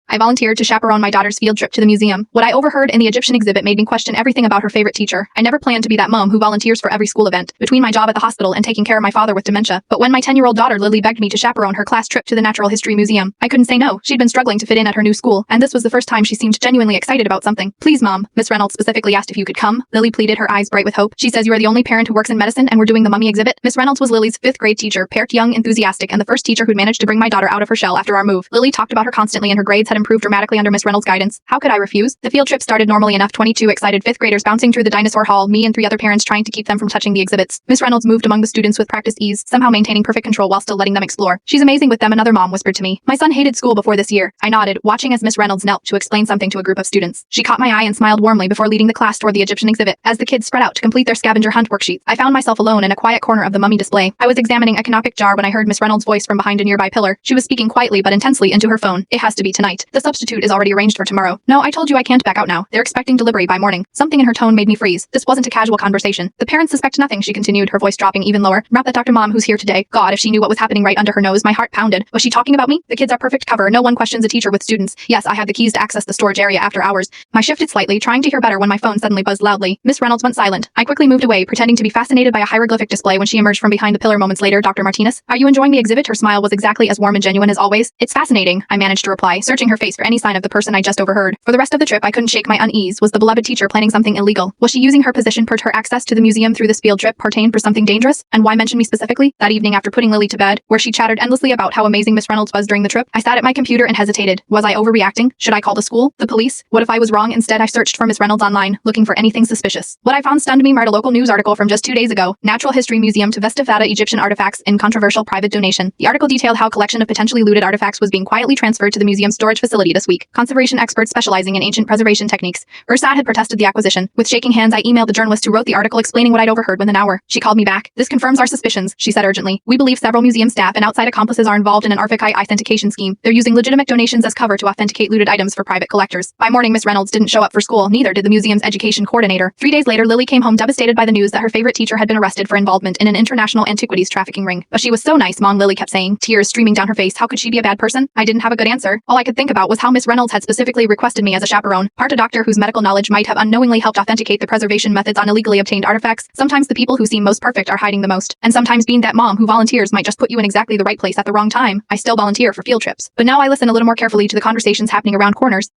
I volunteered to chaperone my daughter's field trip to the museum. What I overheard in the Egyptian exhibit made me question everything about her favorite teacher. I never planned to be that mom who volunteers for every school event, between my job at the hospital and taking care of my father with dementia. But when my 10-year-old daughter Lily begged me to chaperone her class trip to the Natural History Museum, I couldn't say no. She'd been struggling to fit in at her new school, and this was the first time she seemed genuinely excited about something. Please, Mom. Miss Reynolds specifically asked if you could come. Lily pleaded, her eyes bright with hope. She says you are the only parent who works in medicine and we're doing the mummy exhibit. Miss Reynolds was Lily's 5th grade teacher, paired young, enthusiastic, and the first teacher who'd managed to bring my daughter out of her shell after our move. Lily talked about her constantly and her grades had improved dramatically under Miss Reynolds' guidance. How could I refuse? The field trip started normally enough, 22 excited 5th graders bouncing through the dinosaur hall, me and 3 other parents trying to keep them from touching the exhibits. Miss Reynolds moved among the students with practiced ease, somehow maintaining perfect control while still letting them explore. She's amazing with them, another mom whispered to me. My son hated school before this year. I nodded, watching as Miss Reynolds knelt to explain something to a group of students. She caught my eye and smiled warmly before leading the class toward the Egyptian exhibit. As the kids spread out to complete their scavenger hunt worksheets, I found myself alone in a quiet corner of the mummy display. I was examining a canopic jar when I heard Miss Reynolds' voice from behind a nearby pillar. She was speaking quietly but intensely into her phone. It has to be tonight. The substitute is already arranged for tomorrow. No, I told you I can't back out now. They're expecting delivery by morning. Something in her tone made me freeze. This wasn't a casual conversation. The parents suspect nothing, she continued, her voice dropping even lower. Rap that Dr. Mom who's here today. God, if she knew what was happening right under her nose. My heart pounded. Was she talking about me? The kids are perfect cover. No one questions a teacher with students. Yes, I have the keys to access the storage area after hours. I shifted slightly, trying to hear better when my phone suddenly buzzed loudly. Miss Reynolds went silent. I quickly moved away, pretending to be fascinated by a hieroglyphic display when she emerged from behind the pillar moments later. Dr. Martinez, are you enjoying the exhibit? Her smile was exactly as warm and genuine as always. It's fascinating, I managed to reply, searching her face for any sign of the person I just overheard. For the rest of the trip, I couldn't shake my unease. Was the beloved teacher planning something illegal? Was she using her position per her access to the museum through this field trip pertain for something dangerous? And why mention me specifically? That evening after putting Lily to bed, where she chattered endlessly about how amazing Miss Reynolds was during the trip, I sat at my computer and hesitated. Was I overreacting? Should I call the school? The police? What if I was wrong? Instead, I searched for Miss Reynolds online, looking for anything suspicious. What I found stunned me. Read a local news article from just 2 days ago. Natural History Museum to Vestifata Egyptian artifacts in controversial private donation. The article detailed how a collection of potentially looted artifacts was being quietly transferred to the museum's storage facility this week. Conservation experts specializing in ancient preservation techniques. Ursad had protested the acquisition. With shaking hands, I emailed the journalist who wrote the article explaining what I'd overheard within an hour. She called me back. This confirms our suspicions, she said urgently. We believe several museum staff and outside accomplices are involved in an archive authentication scheme. They're using legitimate donations as cover to authenticate looted items for private collectors. By morning, Miss Reynolds didn't show up for school, neither did the museum's education coordinator. 3 days later, Lily came home devastated by the news that her favorite teacher had been arrested for involvement in an international antiquities trafficking ring. But she was so nice, Mom, Lily kept saying, tears streaming down her face. How could she be a bad person? I didn't have a good answer. All I could think about was how Miss Reynolds had specifically requested me as a chaperone, part a doctor whose medical knowledge might have unknowingly helped authenticate the preservation methods on illegally obtained artifacts. Sometimes the people who seem most perfect are hiding the most, and sometimes being that mom who volunteers might just put you in exactly the right place at the wrong time. I still volunteer for field trips, but now I listen a little more carefully to the conversations happening around corners.